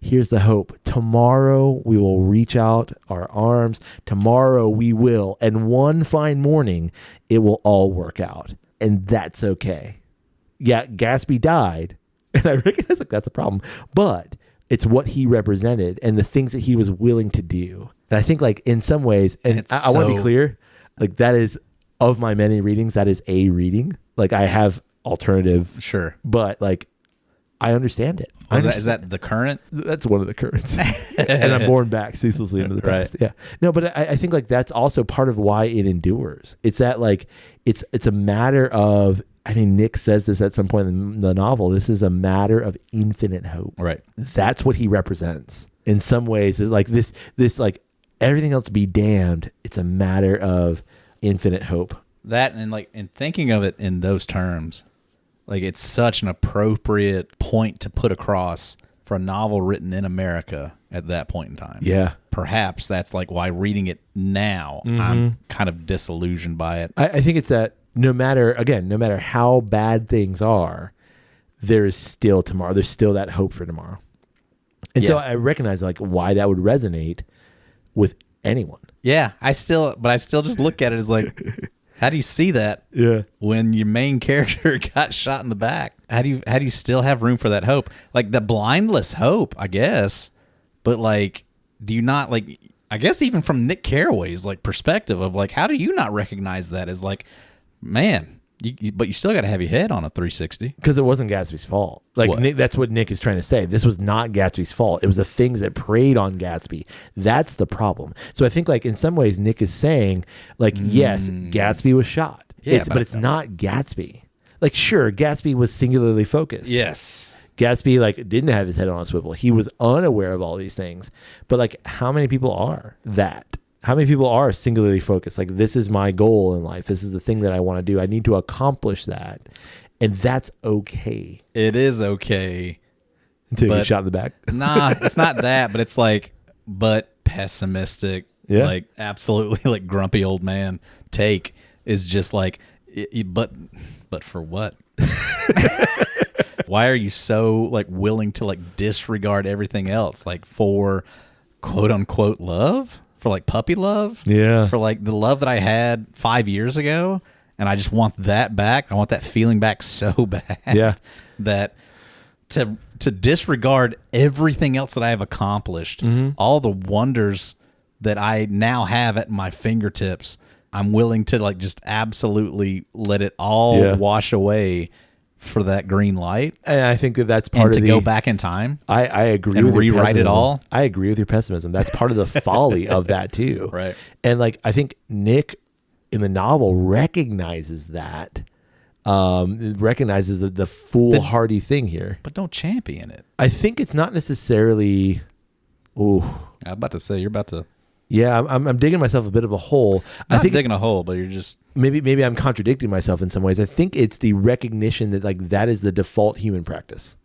here's the hope. Tomorrow we will reach out our arms. Tomorrow we will. And one fine morning, it will all work out. And that's okay. Yeah, Gatsby died. And I recognize like that's a problem. But it's what he represented and the things that he was willing to do. And I think like in some ways, and I want to be clear, like that is, of my many readings, that is a reading. Like I have alternative. Sure. But like, I understand it. Is that the current? That's one of the currents. And I'm born back ceaselessly into the past. Right. Yeah. No, but I think like that's also part of why it endures. It's that like, it's a matter of, I mean, Nick says this at some point in the novel, this is a matter of infinite hope. Right. That's what he represents. In some ways, like this like everything else be damned. It's a matter of infinite hope. That, and like, in thinking of it in those terms, like it's such an appropriate point to put across for a novel written in America at that point in time. Yeah. Perhaps that's like why reading it now, I'm kind of disillusioned by it. I think it's that no matter how bad things are, there is still tomorrow. There's still that hope for tomorrow. And so I recognize like why that would resonate with anyone. Yeah, I still just look at it as like, how do you see that? Yeah. When your main character got shot in the back, how do you still have room for that hope? Like the blindless hope, I guess. But like, do you not like? I guess even from Nick Carraway's like perspective of like, how do you not recognize that as like, man? But you still got to have your head on a 360 because it wasn't Gatsby's fault. Like Nick, that's what Nick is trying to say. This was not Gatsby's fault. It was the things that preyed on Gatsby. That's the problem. So I think like in some ways Nick is saying like, yes, Gatsby was shot. Yeah, but it's not Gatsby. Like sure, Gatsby was singularly focused. Yes. Gatsby like didn't have his head on a swivel. He was unaware of all these things. But like how many people are that? How many people are singularly focused? Like, this is my goal in life. This is the thing that I want to do. I need to accomplish that. And that's okay. It is okay. Until you get shot in the back. Nah, it's not that, but it's like, but pessimistic, like absolutely like grumpy old man take is just like, but for what? Why are you so like willing to like disregard everything else? Like for quote unquote love? For like puppy love, for like the love that I had 5 years ago, and I just want that back. I want that feeling back so bad, that to disregard everything else that I have accomplished, all the wonders that I now have at my fingertips, I'm willing to like just absolutely let it all wash away for that green light. And I think that's part of to go back in time. I agree and with rewrite it all. I agree with your pessimism. That's part of the folly of that too. Right. And like I think Nick in the novel recognizes that. Recognizes the foolhardy thing here. But don't champion it. I think it's not necessarily I'm about to say you're about to. Yeah, I'm digging myself a bit of a hole. Not I think digging a hole, but you're just maybe I'm contradicting myself in some ways. I think it's the recognition that like that is the default human practice,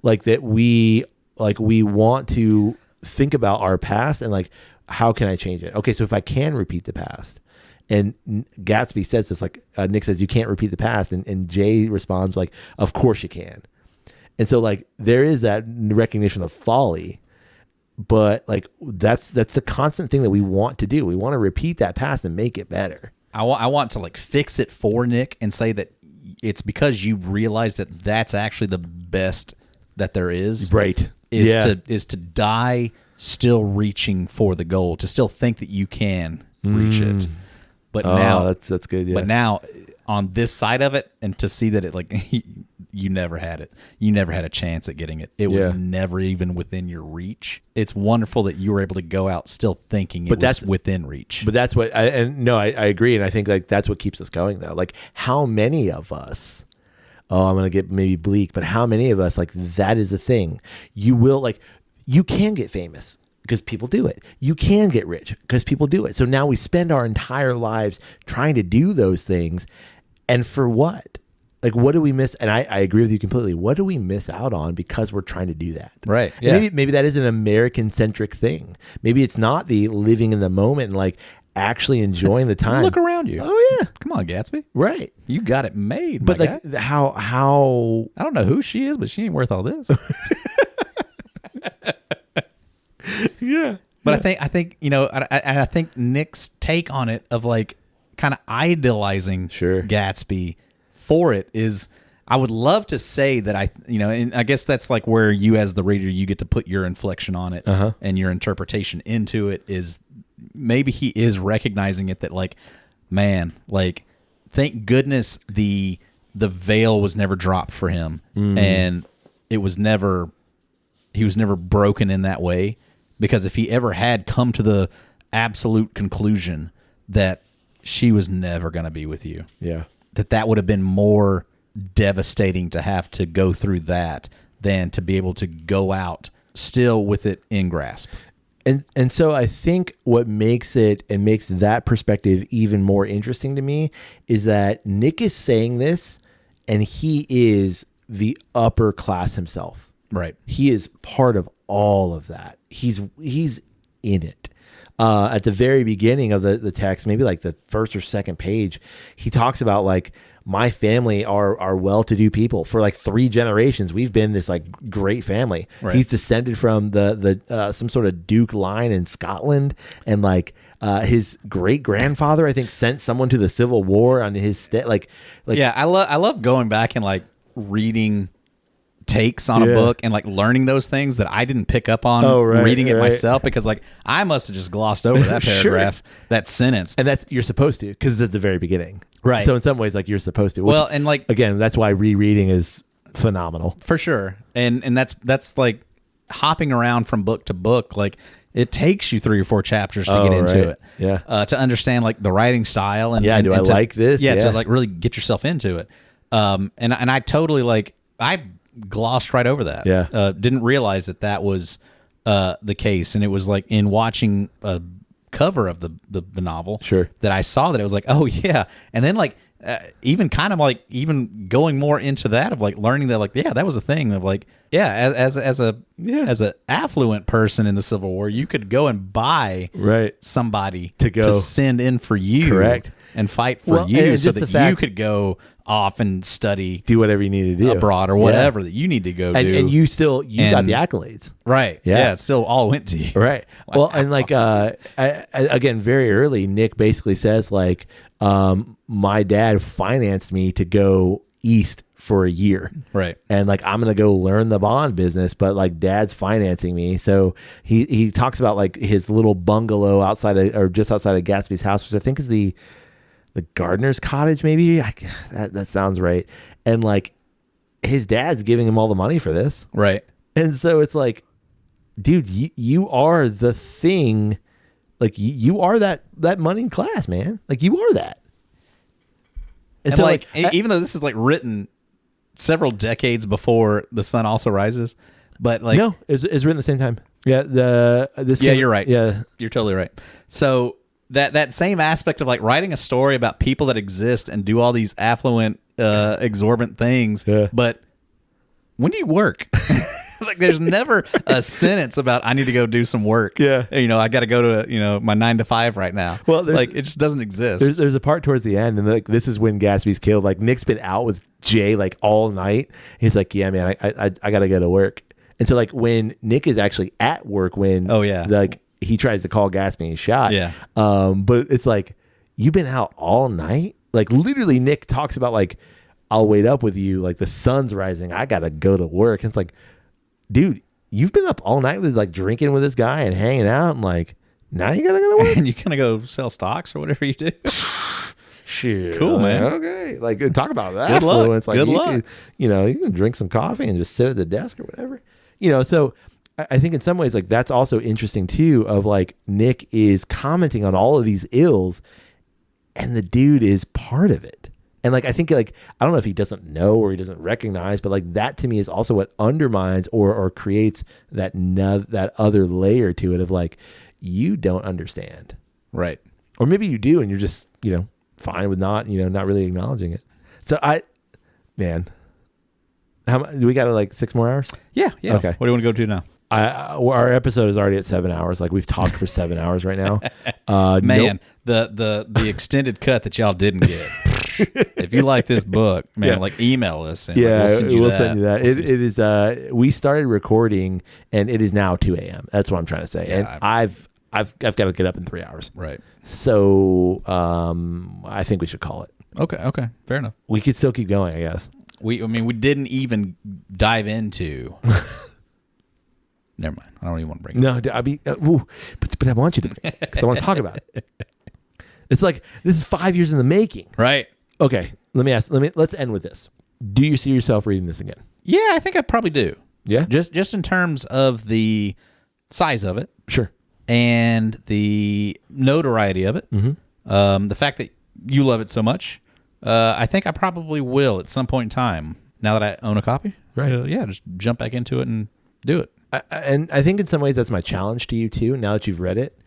like that we want to think about our past and like how can I change it? Okay, so if I can repeat the past, and Gatsby says this, like Nick says you can't repeat the past, and Jay responds like, of course you can, and so like there is that recognition of folly. But like that's the constant thing that we want to do. We want to repeat that past and make it better. I want to like fix it for Nick and say that it's because you realize that that's actually the best that there is. Right. Is to die still reaching for the goal, to still think that you can reach it. But now that's good. Yeah. But now on this side of it, and to see that it like you never had it. You never had a chance at getting it. It was never even within your reach. It's wonderful that you were able to go out still thinking it was within reach. But that's what I agree. And I think like that's what keeps us going though. Like how many of us, I'm going to get maybe bleak, but how many of us like that is the thing. You can get famous because people do it. You can get rich because people do it. So now we spend our entire lives trying to do those things. And for what? Like, what do we miss? And I agree with you completely. What do we miss out on because we're trying to do that? Right. Yeah. Maybe that is an American-centric thing. Maybe it's not the living in the moment and like actually enjoying the time. Look around you. Oh yeah. Come on, Gatsby. Right. You got it made. But like guy. how I don't know who she is, but she ain't worth all this. Yeah. But I think I think Nick's take on it of like kind of idolizing Gatsby for it is, I would love to say that and I guess that's like where you as the reader, you get to put your inflection on it and your interpretation into it, is maybe he is recognizing it that like, man, like thank goodness the veil was never dropped for him and he was never broken in that way, because if he ever had come to the absolute conclusion that she was never going to be with you, that would have been more devastating to have to go through that than to be able to go out still with it in grasp. And so I think what makes it and makes that perspective even more interesting to me is that Nick is saying this and he is the upper class himself. Right. He is part of all of that. He's in it. at the very beginning of the text, maybe like the first or second page, he talks about like, my family are well-to-do people. For like 3 generations, we've been this like great family. Right. He's descended from the some sort of Duke line in Scotland, and like his great grandfather, I think, sent someone to the Civil War on his like. Yeah, I love going back and like reading takes on a book and like learning those things that I didn't pick up on reading it myself, because like I must have just glossed over that paragraph, that sentence. And that's, you're supposed to, because it's at the very beginning. Right. So in some ways, like, you're supposed to. Which, well, and like, again, that's why rereading is phenomenal. For sure. And that's like hopping around from book to book. Like, it takes you 3 or 4 chapters to get into it. Yeah. To understand like the writing style and do I like this? Yeah, to like really get yourself into it. And I totally like, I glossed right over that. Yeah. Didn't realize that was the case. And it was like in watching a cover of the novel that I saw that it was like, oh yeah. And then like even kind of like even going more into that of like learning that like, yeah, that was a thing of like, yeah, as a affluent person in the Civil War, you could go and buy somebody to send in for you and fight for you, so that you could go off and study, do whatever you need to do abroad or whatever that you need to go do. And you got the accolades. Right. Yeah. It still all went to you. Right. Wow. Well, and like, again, very early, Nick basically says like, my dad financed me to go east for a year. Right. And like, I'm going to go learn the bond business, but like dad's financing me. So he talks about like his little bungalow just outside of Gatsby's house, which I think is the gardener's cottage, maybe. That sounds right. And like, his dad's giving him all the money for this. Right. And so it's like, dude, you are the thing. Like, you are that money class, man. Like, you are that. And so like even though this is like written several decades before The Sun Also Rises, but like, no, it's written the same time. Yeah. You're right. Yeah. You're totally right. So that same aspect of like writing a story about people that exist and do all these affluent, exorbitant things. Yeah. But when do you work? Like, there's never a sentence about I need to go do some work. Yeah. I got to go to, my 9 to 5 right now. Well, like, it just doesn't exist. There's a part towards the end, and like, this is when Gatsby's killed. Like, Nick's been out with Jay like all night. He's like, yeah, man, I got to go to work. And so like, when Nick is actually at work, like, he tries to call Gatsby and he's shot. Yeah. But it's like, you've been out all night. Like, literally, Nick talks about like, I'll wait up with you. Like, the sun's rising. I got to go to work. And it's like, dude, you've been up all night with like drinking with this guy and hanging out, and like, now you gotta go to work. And you gonna go sell stocks or whatever you do. Shit. Cool, man. Okay. Like, talk about that. Good luck. It's like, good luck. Could, you can drink some coffee and just sit at the desk or whatever. So I think in some ways, like, that's also interesting too, of like, Nick is commenting on all of these ills, and the dude is part of it. And like, I think like, I don't know if he doesn't know or he doesn't recognize, but like, that to me is also what undermines or creates that other layer to it of like, you don't understand. Right. Or maybe you do, and you're just, fine with not really acknowledging it. So do we got like 6 more hours? Yeah. Okay. What do you want to go to now? Our episode is already at 7 hours. Like, we've talked for 7 hours right now. Man, the extended cut that y'all didn't get. If you like this book, man, like, email us. And we'll send you that. It is. We started recording, and it is now 2 a.m. That's what I'm trying to say. Yeah, and I've got to get up in 3 hours. Right. So I think we should call it. Okay. Fair enough. We could still keep going, I guess. We didn't even dive into. Never mind. I don't even want to bring it up. No, I mean, but I want you to, because I want to talk about it. It's like, this is 5 years in the making. Right. Okay. Let's end with this. Do you see yourself reading this again? Yeah, I think I probably do. Yeah. Just in terms of the size of it. Sure. And the notoriety of it. Mm-hmm. The fact that you love it so much. I think I probably will at some point in time, now that I own a copy. Right. Just jump back into it and do it. And I think in some ways that's my challenge to you too. Now that you've read it,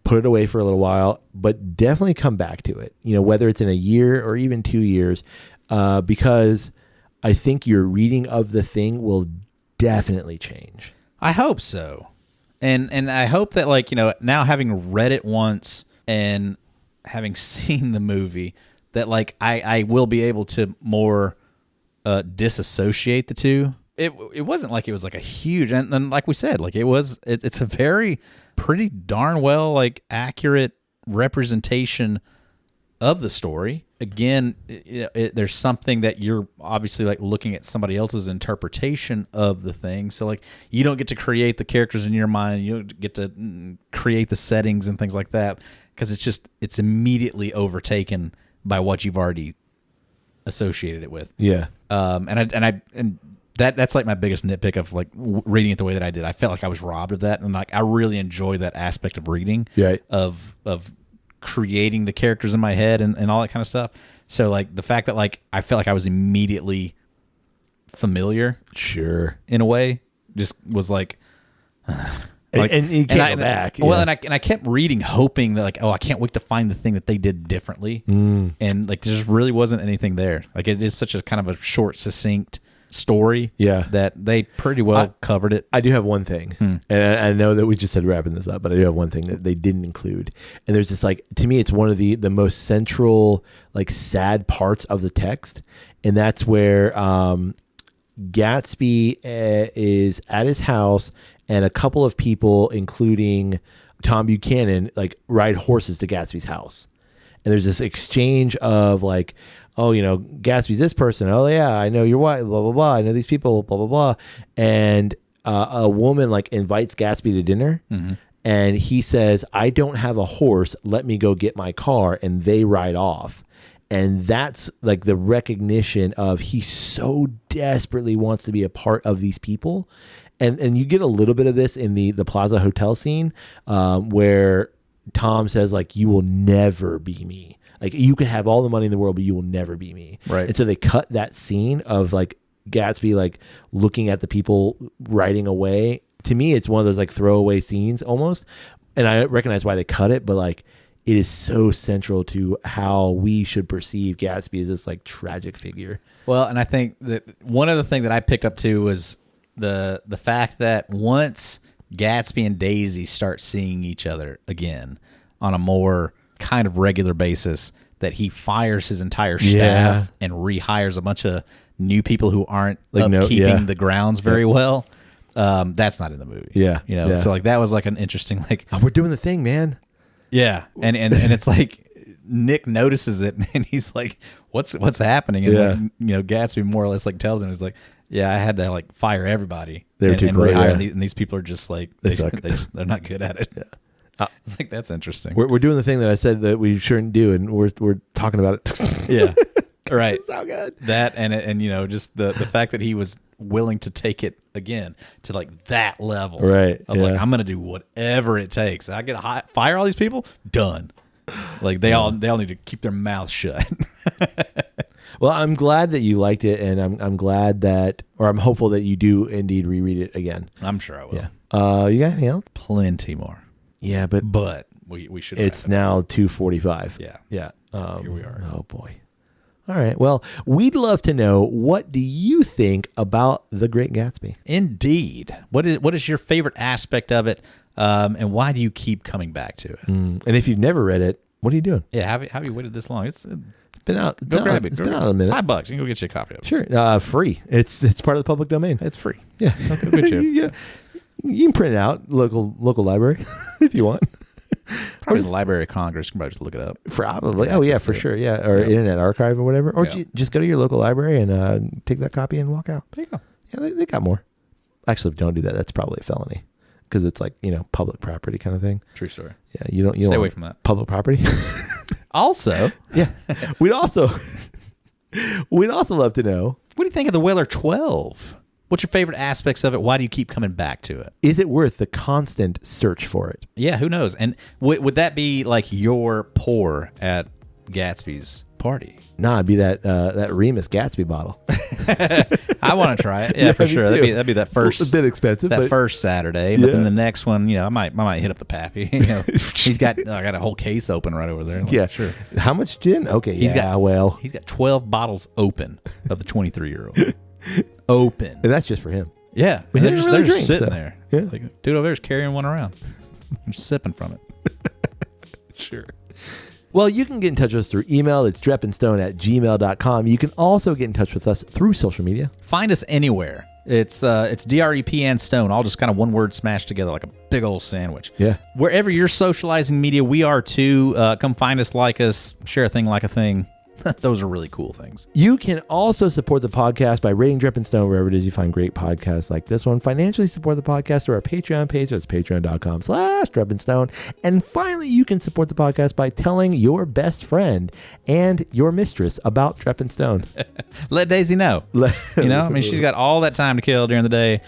put it away for a little while, but definitely come back to it. Whether it's in a year or even 2 years, because I think your reading of the thing will definitely change. I hope so. And I hope that, like, now having read it once and having seen the movie, that, like, I will be able to more disassociate the two. It wasn't like it was like a huge, and like we said, like it's a very pretty darn well, like, accurate representation of the story. Again, there's something that you're obviously, like, looking at somebody else's interpretation of the thing. So, like, you don't get to create the characters in your mind. You don't get to create the settings and things like that, because it's immediately overtaken by what you've already associated it with. Yeah. And that's like my biggest nitpick of, like, reading it the way that I did. I felt like I was robbed of that, and, like, I really enjoy that aspect of reading, of creating the characters in my head and all that kind of stuff. So, like, the fact that, like, I felt like I was immediately familiar, in a way, just was like, and you can't go back. Well, and I kept reading, hoping that, like, oh, I can't wait to find the thing that they did differently. And, like, there just really wasn't anything there. Like, it is such a kind of a short, succinct story, that they pretty well covered it. I do have one thing, and I know that we just said wrapping this up, but I do have one thing that they didn't include. And there's this, like, to me, it's one of the most central, like, sad parts of the text, and that's where Gatsby is at his house, and a couple of people, including Tom Buchanan, like, ride horses to Gatsby's house, and there's this exchange of, like, oh, Gatsby's this person. Oh, yeah, I know your wife, blah, blah, blah. I know these people, blah, blah, blah. And a woman, like, invites Gatsby to dinner. And he says, I don't have a horse. Let me go get my car. And they ride off. And that's, like, the recognition of he so desperately wants to be a part of these people. And you get a little bit of this in the Plaza Hotel scene where Tom says, like, you will never be me. Like, you can have all the money in the world, but you will never be me. Right. And so they cut that scene of, like, Gatsby, like, looking at the people riding away. To me, it's one of those, like, throwaway scenes almost. And I recognize why they cut it, but, like, it is so central to how we should perceive Gatsby as this, like, tragic figure. Well, and I think that one other thing that I picked up too was the fact that once Gatsby and Daisy start seeing each other again on a more kind of regular basis, that he fires his entire staff and rehires a bunch of new people who aren't, like, upkeeping the grounds very well. That's not in the movie. So, like, that was, like, an interesting, like, oh, we're doing the thing, man. Yeah. And it's like Nick notices it and he's like, what's happening? And like, Gatsby more or less, like, tells him, he's like, yeah, I had to, like, fire everybody. They're too close, and these people are just like, they're not good at it. It's like, that's interesting. We're doing the thing that I said that we shouldn't do, and we're talking about it. Yeah. Right. It's so good. That and just the fact that he was willing to take it again to, like, that level. Right. Of like, I'm gonna do whatever it takes. I get to fire all these people. Done. Like, they all need to keep their mouths shut. Well, I'm glad that you liked it, and I'm glad that, or I'm hopeful that you do indeed reread it again. I'm sure I will. Yeah. You got anything else? Plenty more. Yeah, but we should. It's now 2:45. Yeah. Yeah. Here we are. Oh boy. All right. Well, we'd love to know, what do you think about The Great Gatsby? Indeed. What is your favorite aspect of it, and why do you keep coming back to it? And if you've never read it, what are you doing? Yeah. Have you waited this long? It's been out. Go grab it. It's been out a minute. $5. You can go get you a copy of it. Sure. Free. It's part of the public domain. It's free. Yeah. I'll go get you. Yeah. You can print it out, local library, if you want. Probably the Library of Congress. You can probably just look it up. Probably. Oh, yeah, for sure. Yeah. Or Internet Archive or whatever. Or just go to your local library and take that copy and walk out. There you go. Yeah, they got more. Actually, don't do that. That's probably a felony, because it's like, public property kind of thing. True story. Yeah, you don't stay away from that. Public property. Also, yeah, we'd also love to know, what do you think of the Weller 12? What's your favorite aspects of it? Why do you keep coming back to it? Is it worth the constant search for it? Yeah, who knows? And would that be like your pour at Gatsby's party? Nah, it'd be that Remus Gatsby bottle. I want to try it. Yeah, for sure. That'd be that first. It's a bit expensive. That first Saturday, but then the next one, I might hit up the Pappy. He's got I got a whole case open right over there. Yeah, sure. How much gin? Okay, he's got 12 bottles open of the 23-year-old. Open. And that's just for him. Yeah, But and he they're didn't really just drink, sitting so, there. yeah. Like, dude over there's carrying one around. I'm sipping from it. Sure. Well, you can get in touch with us through email. It's drepandstone@gmail.com. You can also get in touch with us through social media. Find us anywhere. It's DREP and Stone, all just kind of one word smashed together like a big old sandwich. Yeah. Wherever you're socializing media, we are too. Come find us, like us, share a thing, like a thing. Those are really cool things. You can also support the podcast by rating Drip and Stone wherever it is you find great podcasts like this one. Financially support the podcast through our Patreon page. That's patreon.com/Drip and Stone. And finally, you can support the podcast by telling your best friend and your mistress about Drip and Stone. Let Daisy know. You know, I mean, she's got all that time to kill during the day.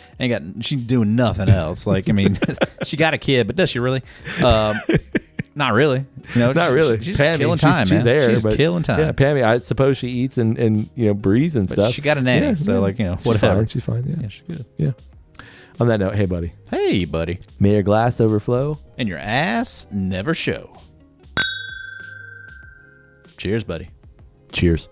She's doing nothing else. Like, I mean, she got a kid, but does she really? Not really. You know, Not really. She's Pammy, killing time, she's man. there. She's but killing time. Yeah, Pammy, I suppose she eats and breathes and But stuff. she got a nanny, Yeah, so yeah. like, She's whatever. fine. She's fine. Yeah. Yeah, she's good. Yeah. On that note, hey, buddy. Hey, buddy. May your glass overflow. And your ass never show. Cheers, buddy. Cheers.